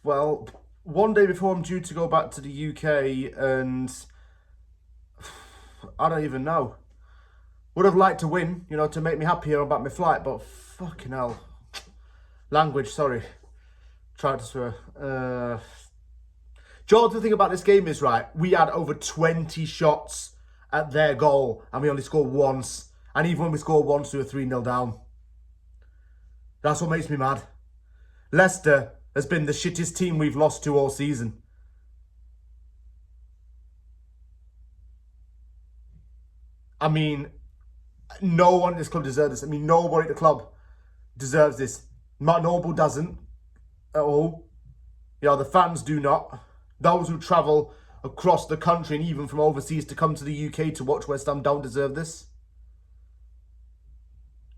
Well, one day before I'm due to go back to the UK, and I don't even know. Would have liked to win, to make me happier about my flight, but fucking hell. Language, sorry. Tried to swear. George, the thing about this game is, right, we had over 20 shots at their goal, and we only scored once. And even when we scored once, we were 3-0 down. That's what makes me mad. Leicester has been the shittest team we've lost to all season. I mean, no one at this club deserves this. I mean, nobody at the club deserves this. Matt Noble doesn't at all. The fans do not. Those who travel across the country and even from overseas to come to the UK to watch West Ham don't deserve this.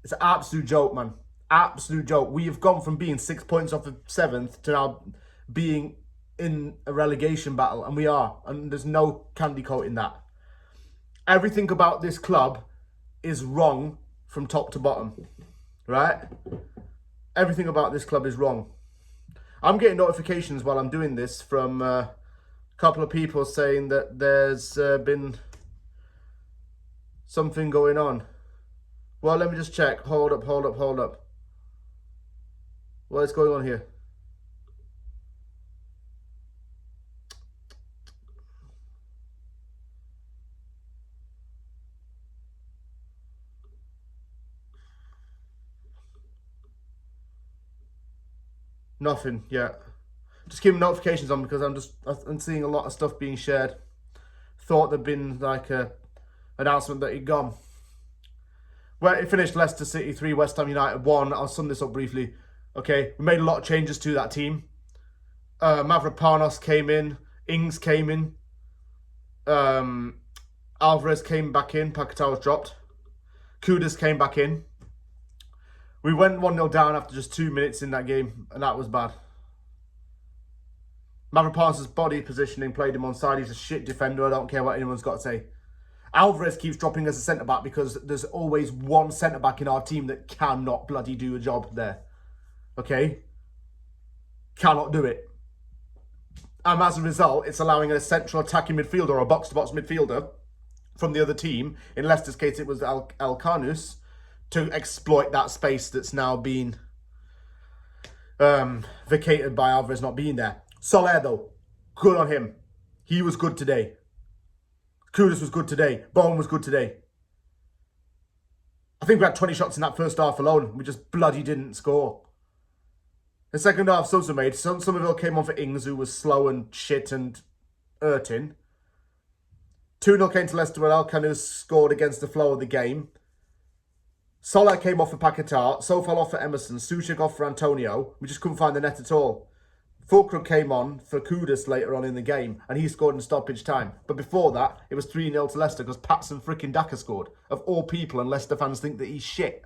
It's an absolute joke, man. Absolute joke. We have gone from being 6 points off of 7th to now being in a relegation battle, and we are. And there's no candy coat in that. Everything about this club is wrong from top to bottom, right? Everything about this club is wrong. I'm getting notifications while I'm doing this from a couple of people saying that there's been something going on. Well, let me just check. Hold up. What is going on here? Nothing yet. Just keeping notifications on because I'm seeing a lot of stuff being shared. Thought there'd been like a announcement that he'd gone. Well, it finished Leicester City 3, West Ham United 1. I'll sum this up briefly. Okay, we made a lot of changes to that team. Mavropanos came in. Ings came in. Alvarez came back in. Paquetá was dropped. Kudus came back in. We went 1-0 down after just 2 minutes in that game, and that was bad. Mavropanos' body positioning played him onside. He's a shit defender. I don't care what anyone's got to say. Alvarez keeps dropping as a centre-back because there's always one centre-back in our team that cannot bloody do a job there. Okay? Cannot do it. And as a result, it's allowing a central attacking midfielder or a box-to-box midfielder from the other team, in Leicester's case it was El Carnus, to exploit that space that's now been vacated by Alvarez not being there. Soler, though, good on him. He was good today. Kudus was good today. Bowen was good today. I think we had 20 shots in that first half alone. We just bloody didn't score. The second half, subs were made. Somerville came on for Ings, who was slow and shit and hurting. 2-0 came to Leicester when Alcanus scored against the flow of the game. Soler came off for Paquetá. Sofal off for Emerson. Suchek off for Antonio. We just couldn't find the net at all. Fulcrum came on for Kudus later on in the game, and he scored in stoppage time. But before that, it was 3-0 to Leicester because Patson freaking Daka scored. Of all people, and Leicester fans think that he's shit.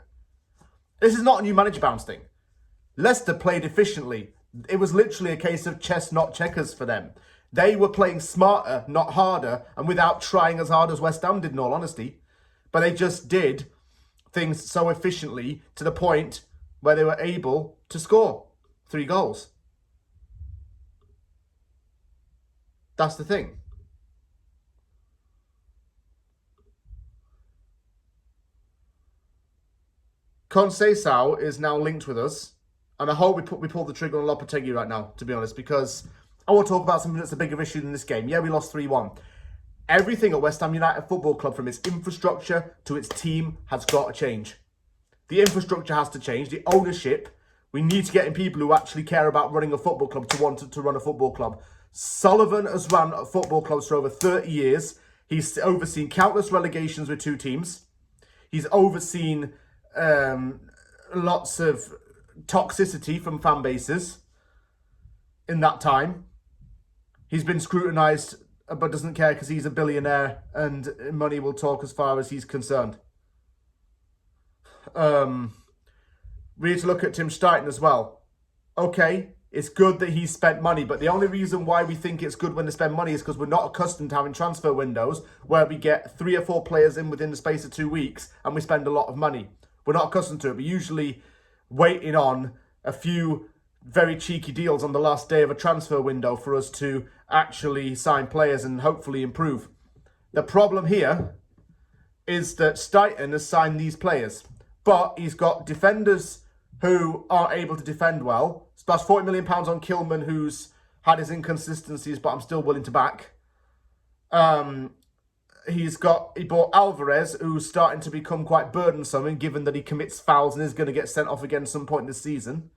This is not a new manager bounce thing. Leicester played efficiently. It was literally a case of chess, not checkers for them. They were playing smarter, not harder, and without trying as hard as West Ham did, in all honesty. But they just did things so efficiently to the point where they were able to score 3 goals. That's the thing. Conceição is now linked with us, and I hope we pull the trigger on Lopetegui right now, to be honest, because I want to talk about something that's a bigger issue than this game. Yeah, we lost 3-1. Everything at West Ham United Football Club, from its infrastructure to its team, has got to change. The infrastructure has to change. The ownership, we need to get in people who actually care about running a football club to want to run a football club. Sullivan has run football clubs for over 30 years. He's overseen countless relegations with 2 teams. He's overseen lots of toxicity from fan bases in that time. He's been scrutinised but doesn't care because he's a billionaire and money will talk as far as he's concerned. We need to look at Tim Stuyton as well. Okay, it's good that he's spent money, but the only reason why we think it's good when they spend money is because we're not accustomed to having transfer windows where we get 3 or 4 players in within the space of 2 weeks and we spend a lot of money. We're not accustomed to it. We're usually waiting on a few very cheeky deals on the last day of a transfer window for us to actually sign players and hopefully improve. The problem here is that Stuyton has signed these players, but he's got defenders who aren't able to defend well. Splashed £40 million on Kilman, who's had his inconsistencies, but I'm still willing to back. He bought Alvarez, who's starting to become quite burdensome, and given that he commits fouls and is going to get sent off again at some point this season.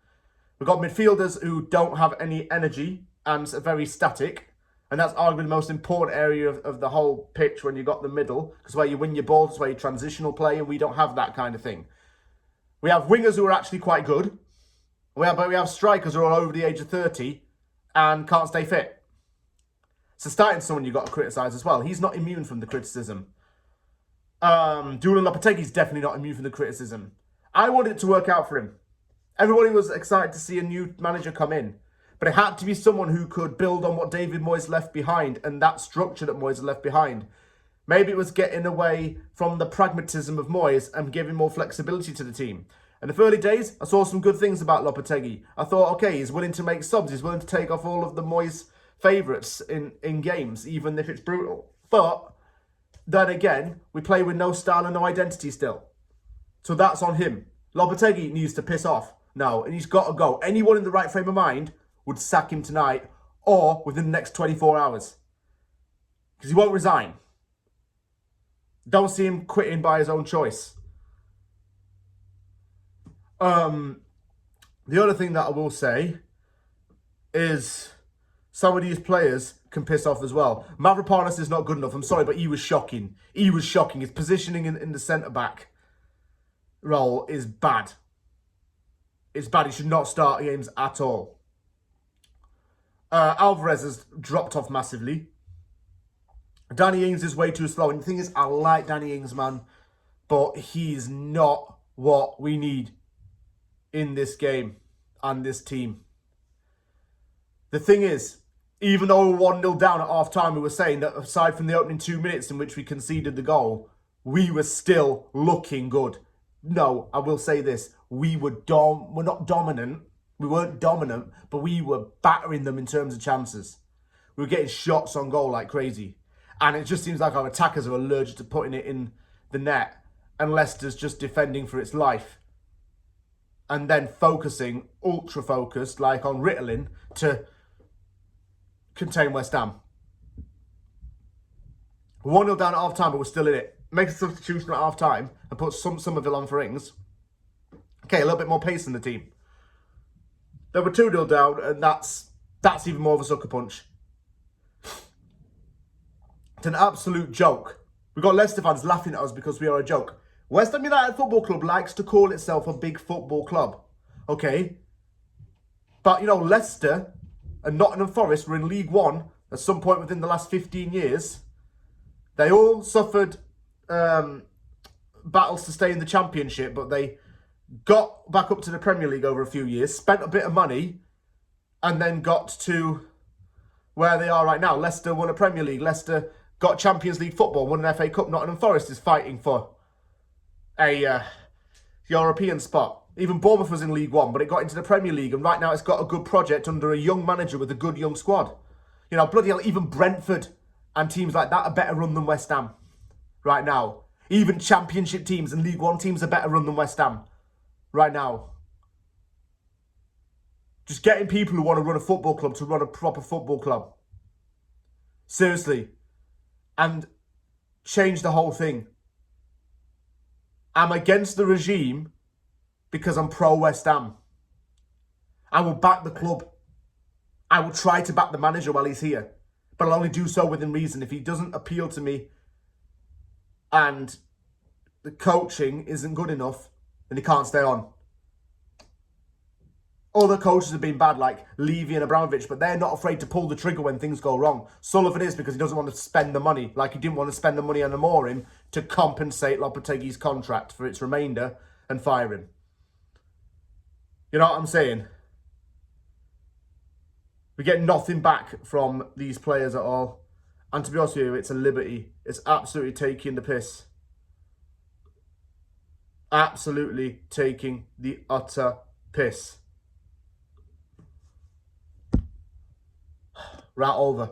We've got midfielders who don't have any energy and are very static. And that's arguably the most important area of the whole pitch when you got the middle. Because where you win your balls, it's where you transitional play, and we don't have that kind of thing. We have wingers who are actually quite good. But we have strikers who are all over the age of 30 and can't stay fit. So starting someone you've got to criticise as well. He's not immune from the criticism. Julian Lopetegui's definitely not immune from the criticism. I wanted it to work out for him. Everybody was excited to see a new manager come in. But it had to be someone who could build on what David Moyes left behind and that structure that Moyes left behind. Maybe it was getting away from the pragmatism of Moyes and giving more flexibility to the team. In the early days, I saw some good things about Lopetegui. I thought, okay, he's willing to make subs. He's willing to take off all of the Moyes favourites in games, even if it's brutal. But then again, we play with no style and no identity still. So that's on him. Lopetegui needs to piss off now, and he's got to go. Anyone in the right frame of mind would sack him tonight or within the next 24 hours. Because he won't resign. Don't see him quitting by his own choice. The other thing that I will say is some of these players can piss off as well. Mavropanos is not good enough. I'm sorry, but he was shocking. He was shocking. His positioning in the centre-back role is bad. It's bad. He should not start games at all. Alvarez has dropped off massively. Danny Ings is way too slow. And the thing is, I like Danny Ings, man. But he's not what we need in this game and this team. The thing is, even though we were 1-0 down at half-time, we were saying that aside from the opening 2 minutes in which we conceded the goal, we were still looking good. No, I will say this. We're not dominant. We weren't dominant, but we were battering them in terms of chances. We were getting shots on goal like crazy. And it just seems like our attackers are allergic to putting it in the net. And Leicester's just defending for its life. And then focusing, ultra-focused, like on Ritalin, to contain West Ham. 1-0 down at half-time, but we're still in it. Make a substitution at half-time and put Somerville on for Ings. Okay, a little bit more pace in the team. Then we're 2-0 down, and that's even more of a sucker punch. It's an absolute joke. We've got Leicester fans laughing at us because we are a joke. West Ham United Football Club likes to call itself a big football club. Okay? But, you know, Leicester and Nottingham Forest were in League One at some point within the last 15 years. They all suffered battles to stay in the Championship, but they got back up to the Premier League over a few years, spent a bit of money, and then got to where they are right now. Leicester won a Premier League. Leicester got Champions League football, won an FA Cup. Nottingham Forest is fighting for a European spot. Even Bournemouth was in League One, but it got into the Premier League, and right now it's got a good project under a young manager with a good young squad. You know, bloody hell, even Brentford and teams like that are better run than West Ham right now. Even Championship teams and League One teams are better run than West Ham right now. Just getting people who want to run a football club to run a proper football club. Seriously. And change the whole thing. I'm against the regime because I'm pro-West Ham. I will back the club. I will try to back the manager while he's here. But I'll only do so within reason. If he doesn't appeal to me and the coaching isn't good enough, then he can't stay on. Other coaches have been bad, like Levy and Abramovich, but they're not afraid to pull the trigger when things go wrong. Sullivan is because he doesn't want to spend the money, like he didn't want to spend the money on Amorim to compensate Lopetegui's contract for its remainder and fire him. You know what I'm saying? We get nothing back from these players at all. And to be honest with you, it's a liberty. It's absolutely taking the piss. Absolutely taking the utter piss. Right over.